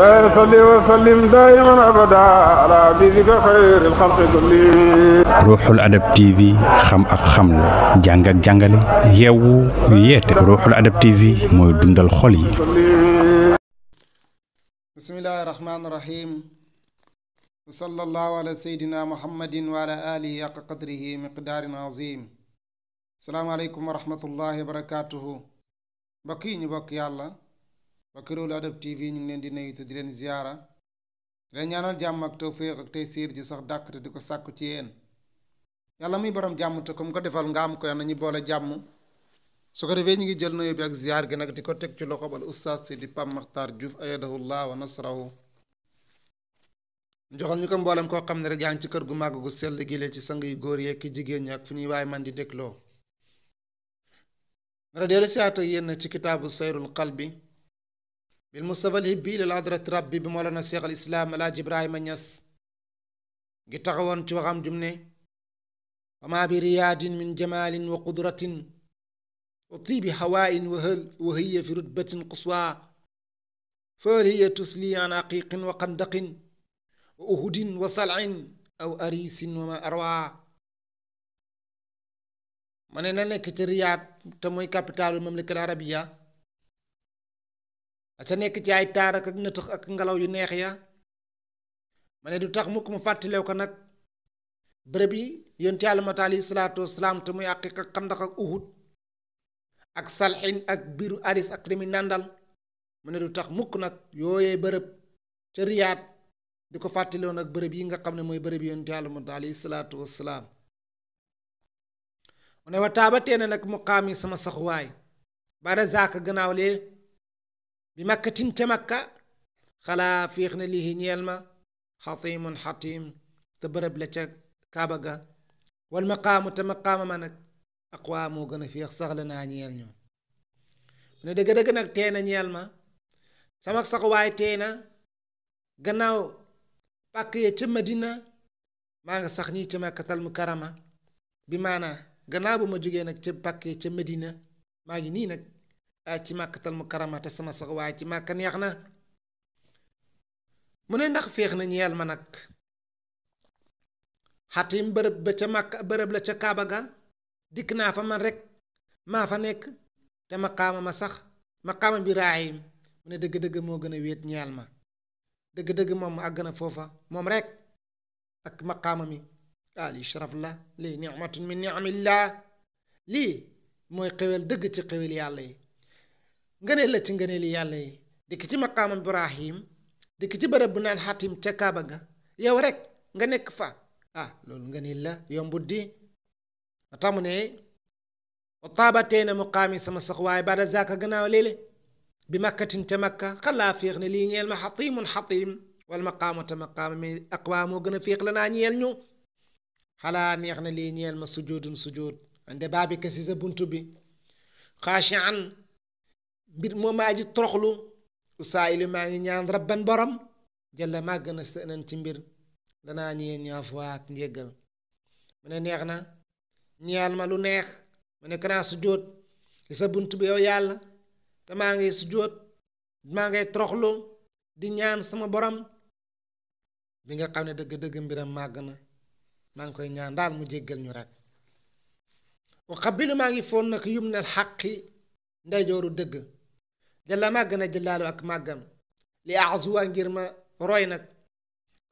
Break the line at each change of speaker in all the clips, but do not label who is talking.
لا يصلي وسلم دائما ابدا على حبيبك خير الخلق كلهم.
Ruuxul Adab TV xam ak xamle jàng ak jàngale yeewu yeete Ruuxul Adab TV mooy dundal xol yi.
bismillahi rahmaani rahim wa sallallahu ala seydina muhammadin wa ala alihi haqqa qadrihi miqdaarin azim. salaamaaleykum wa rahmatullahi wa barakatuhu. mbokk yi ñu bokk yàlla mbokki Ruuxul Adab TV ñu ngi leen di nuyu te di leen ziyaara di leen ñaanal jàmm ak tawfiq ak tey siir ji sax dàkk te di ko sàkku ci yéen. yàlla muy borom jàmm te comme ko defal nga am ko yàlla ñu boole jàmm. su ko defee ñu ngi jël nuyoo bi ak ziyaar gi nag di ko teg ci loxo bal oustaz si di Pape Makhtar Diouf ayadahullah wa nasrahu. joxal ñu ko mboolem koo xam ne rek yaa ngi ci kër gu màgg gu sell gi leen ci sang yu góor yeeg ki jigéen ñi ak fu ñuy waaye man di dégloo. nara dellu siyaat ak yéen ci kitaabu sayrul qalbi bil mustafa al hibbi lil hadrat rabbi bi moolana cheikh al islam alaaji ibrahima ñas ngi taxawoon ci waxam jum ne wa ma bi riyaadin min jamalin wa qudratin wa tibi hawaain wa hiya fi rutbatin quswa fa hiya tusli an aqiqin wa qandaqin wa uhudin wa sal'in aw arisin wa ma arwa. ma ne na nekk ci riyaad te mooy capitalu mamlakal arabiya a ca nekk ci ay taar ak nëtëx ak ngelaw yu neex ya. ma ne du tax mukk mu fàttalew ko nag bërëb yi yonent yàlla mat alayhi salaatu wasalaam te muy aqiq ak xandax ak uhud ak salxin ak biiru aris ak li muy nàndal. ma ne du tax mukk nag yooyee bërëb ca riyaad di ko fàttalew nag bërëb yi nga xam ne mooy bërëb yonent yàlla mat alayhi salaatu wasalaam. mu ne wa taabatee na nag muqaami sama saxuwaay baada zaaka gannaaw lee bi makkatin ca makka xalaa féex na lii ñeel ma xatimun xatim te bërëb la ca kaaba ga wal maqaamu te maqaama ma nag aqwaa moo gën a féex saxla naa ñeel ñoo. mu ne dëgg-dëgg nag tee na ñeel ma sama saxuwaay tee na gannaaw pàkk ya ca madina maa nga sax nii ca makkatal mukarrama bi maanaa gannaaw ba ma jógee nag ca pàkk ya ca madina maa ngi nii nag ci màkkatal mukarrama te sama sax waaye ci màkka neex na. mu ne ndax féex na ñeel ma nag xatim bërëb ba ca màkk bërëb la ca kaaba ga dikk naa fa man rek maa fa nekk te maqaama ma sax maqaama bi raahim. mu ne dëgg-dëgg moo gën a wéet ñeel ma dëgg-dëgg moom àgg na foofa moom rek ak maqaama mi lii sharaf la lii nicmatun min nicamillah lii mooy xewel dëgg ci xewel yàlla yi ngëneel la ci ngëneeli yàlla yi dikk ci maqaamam ibrahim dikk ci bërëb bu naan xatim ca kaaba ga yow rek nga nekk fa loolu ngëneel la yombut di. ma tamu ne wa taabatee na muqaami sama sax waaye baada zaaka gannaaw léele bi makkatin ca makka xalaa féex ne lii ñeel ma xatimun xatim wal maqaamu te maqaama mi aqwaa moo gën a féex la naa ñeel ñu xalaa neex na lii ñeel ma sujudun sujud ande baabi ka si sa buntu bi xaashian mbir moo maa ji toroxlu usaayilu maa ngi ñaan rabban borom jëlla maa gën a sënan ci mbir danaa ñeen ñaafuwaak njéggal. mu ne neex na ñeel ma lu neex mu ne kanaa sujud ci sa buntu bi yow yàlla te maa ngi sujud maa ngay toroxlu di ñaan sama borom bi nga xam ne dëgg-dëgg mbiram màgg na maa ngi koy ñaan daal mu jéggal ñu rek. wa xabilu maa ngi foon nag yum nal xaqi ndeyjooru dëgg jalla màgg na jëlaalu ak màggam li azuwa ngir ma roy nag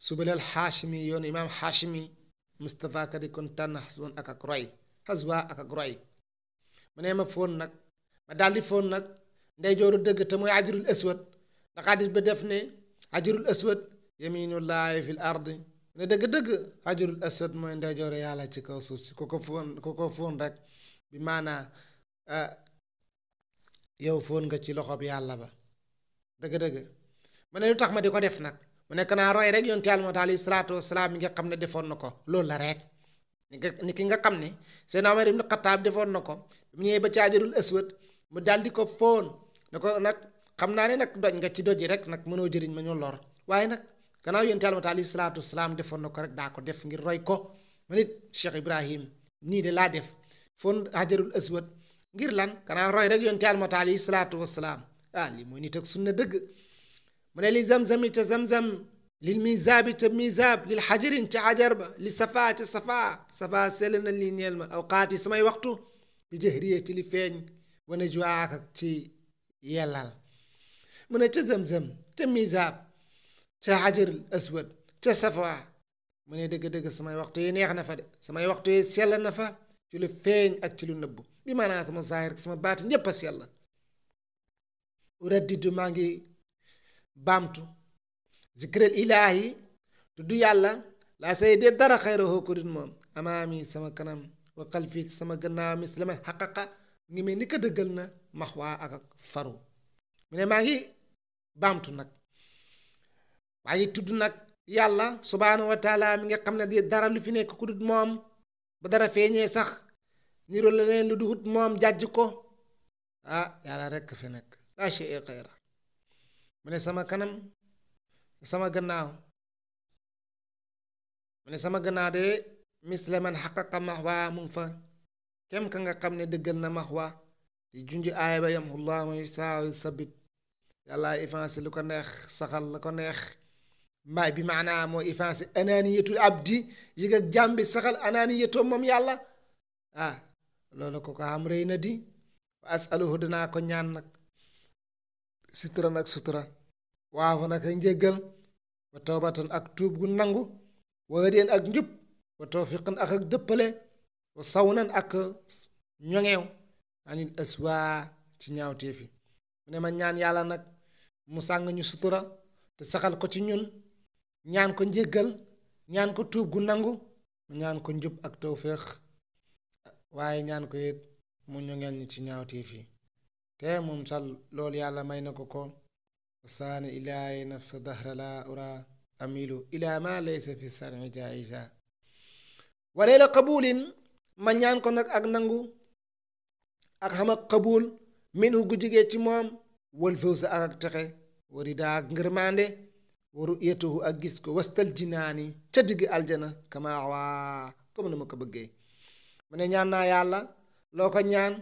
subalal xaashimi yoonu imaam xaashimi Mustapha kadi kon tànn xaswan ak roy xaswa ak roy. mu ne ma foon nag ma daldi foon nag ndeyjooru dëgg te mooy ajrul aswad ndax xadis ba def ne ajrul aswad yaminullahi fil ardi. mu ne dëgg-dëgg ajrul aswad mooy ndeyjoore yàlla ci kaw suuf si ku ko foon rek bi maanaa yow foon nga ci loxob yàlla ba dëgg-dëgg. mu ne lu tax ma di ko def nag mu nekk naa roy rek yonent yàlla moo tax alayhi salaatu wasalaam mi nga xam ne defoon na ko loolu la rek ni ki nga xam ne Seydina Umar ibn Xattaab defoon na ko mu ñëwee ba ci hajarul aswad mu daal di ko foon ne ko nag xam naa ne nag doj nga ci doji rek nag mënoo jëriñ ma ñu lor waaye nag gannaaw yonent yàlla moo tax alayhi salaatu wasalaam defoon na ko rek daa ko def ngir roy ko. ma nit Cheikh Ibrahim nii de laa def foon hajarul aswad ngir lan gannaaw roy rek yonent yàlla moo tax alayhi salaatu wasalaam lii mooy nit ak sunna dëgg. mu ne li zamzami ca zamzam lil misaabi ca misaab lil xajarin ca xajar ba li safaa ca safaa sell na li ñeel ma awqaati samay waxtu bi jëhriye ci li feeñ wa najwaak ak ci yellal mu ne ca zamzam ca misaab ca xajarul aswad ca safaa mu ne dëgg-dëgg samay waxtu yi neex na fa de samay waxtu yi sell na fa ci lu feeñ ak ci lu nëbbu bi maanaam sama zaahir sama baatin ñépp a sell uraddidu maa ngi baamtu zikral ilaahi tudd yàlla laa say dee dara xayrahoo ko dut moom amaami sama kanam wa xalfi sama gannaaw mislaman xaqaqa ngi mel ni ko dëggal na maxwaa ak faru mu ne maa ngi baamtu nag maa ngi tudd nag yàlla subhaanahu wa taala mi nga xam ne di dara lu fi nekk ku dut moom ba dara feeñee sax niro la leen lu duhut moom jàjj ko yàlla rekk fi nekk laa shay xayra mu ne sama kanam sama gannaaw mu ne sama gannaaw de mislaman xaqaqa maxwaa mu ngi fa kem ka nga xam ne dëggal na maxwaa di junj aaya ba yamhullah mooy saa sabit yàlla effacé lu ko neex saxal la ko neex mbaay bi maanaa moo effacé ananiyatul abdi yëg ak jàmbi saxal ananiyatoo moom yàlla loolu ko am rëy na di wa asaluhu danaa ko ñaan nag sutura nag sutura waaw nag njéggal wa tawbatan ak tuub gu nangu wa hadiyan ak njub wa tawfiqan ak dëppale wa sawnan ak ñoŋeew anil aswa ci ñaawteefi mu ne ma ñaan yàlla nag mu sàng ñu sutura te saxal ko ci ñun ñaan ko njéggal ñaan ko tuub gu nangu mu ñaan ko njub ak tawfiq waaye ñaan ko it mu ñoŋeel ñu ci ñaawteefi te moom sal loolu yàlla may na ko ko saani ilaahi nafsa dahra la ura amilu ila ma laysa fi sani jaisa walee la qabulin ma ñaan ko nag ak nangu ak xam ak qabul min hu gu jigee ci moom wal fawsa ak texe wari daa ak ngërmande waru yetuhu ak gis ko wastal jinaani ca digg aljana kama waa comme na ma ko bëggee mu ne ñaan naa yàlla loo ko ñaan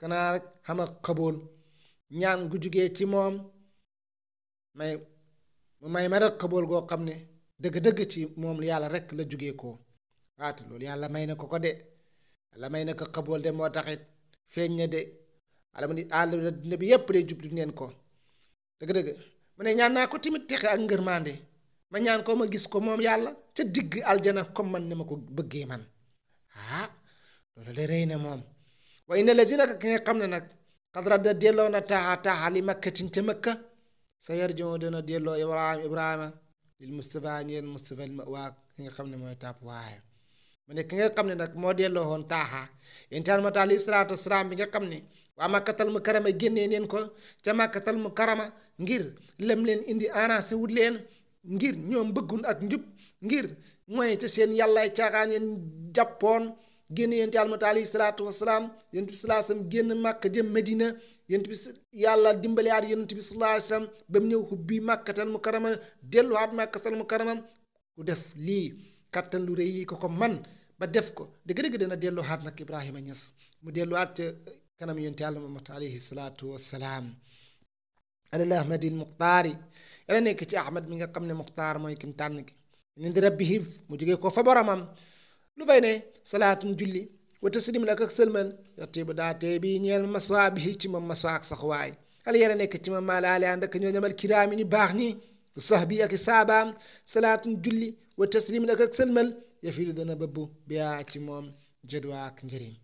kanaa rek xam ak qabul ñaan gu jugee ci moom may ma rek xabool goo xam ne dëgg-dëgg ci moom yàlla rek la jugee ko waate loolu yàlla may na ko de yàlla may na ko xabool de moo taxit feeñ na de àdduna bi yépp de jublu neen ko dëgg-dëgg mu ne ñaan naa ko tamit texe ak ngërmande ma ñaan ko ma gis ko moom yàlla ca digg aljana comme man ni ma ko bëggee man loolu de rëy na moom wa inna lazina ki nga xam ne nag xad radda delloo na taaxa li makkatin ca makka sa yarjon dana delloo ibrahima lil mustafa ñeel mustafa al mawaak ki nga xam ne mooy tàpp waaye mu ne ki nga xam ne nag moo delloo woon taaxa intaan ma taal salaatu wasalaam bi nga xam ne waa makkatal mu karama génnee neen ko ca makkatal mu karama ngir lem leen indi arrangé wut leen ngir ñoom bëggun ak njub ngir mooy ca seen yàllaay caaxaan yeen jàppoon génn yonent yàlla alayhi salaatu wasalaam yonent bi sallallahu alayhi wasallam génn màkk jëm medina yonent bi yàlla dimbaliwaat yonent bi sallallahu alayhi wasallam ba mu ñëw xubbi màkkatal mu karama delluwaat màkkatal mu karama ku def lii kattan lu rëy lii ko man ba def ko dëgg-dëgg dana delluwaat nag Ibrahima Ñas mu delluwaat ca kanam yonent yàlla Muhammad alayhi salaatu wasalaam alal ahmadil muxtaari yàlla nekk ci ahmad mi nga xam ne muxtaar mooy kim tànn ki nindi rabbihi mu jógee ko fa boromam lu fay ne salaatun julli wa taslim la ak sëlmal yottibu daa tey bii ñeel maswa bi ci moom maswa ak sax waay xale yara nekk ci moom maalaale ànd ak ñoo ñamal kiraami ñu baax ñi sax bi ak saabaam salaatun julli wa taslim la ak sëlmal yafilu dana bëbbu biyaa ci moom jëdwaa ak njëriñ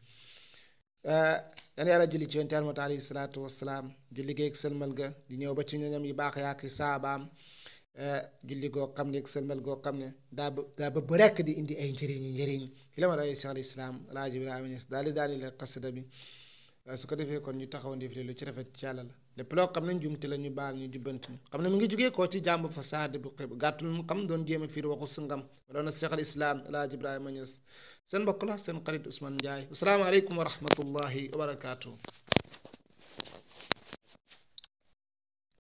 yan yàlla julli ci yonent Yàlla alayhi salaatu wasalaam julli geeg sëlmal ga di ñëw ba ci ñoñam yi baax yaak saabaam julli goo xam ne ak sëlmal goo xam ne daa bëgg rekk di indi ay njëriñ fi la ma day Cheikh al Islam Alaaji Ibrahima Ñas daal di la xasida bi su ko defee kon ñu taxaw ndif lu ci rafet ci yàlla la lépp loo xam ne njumte la ñu baal ñu jubbanti ñu xam ne mu ngi jógee koo ci jàmb fasaade bu xëb gàttul mu xam doon jéem a fiir waxu sungam wala na Cheikh al Islam Alaaji Ibrahima Ñas seen mbokk la seen xarit Ousmane Ndiaye asalaamaaleykum wa rahmatullahi wa barakaatu.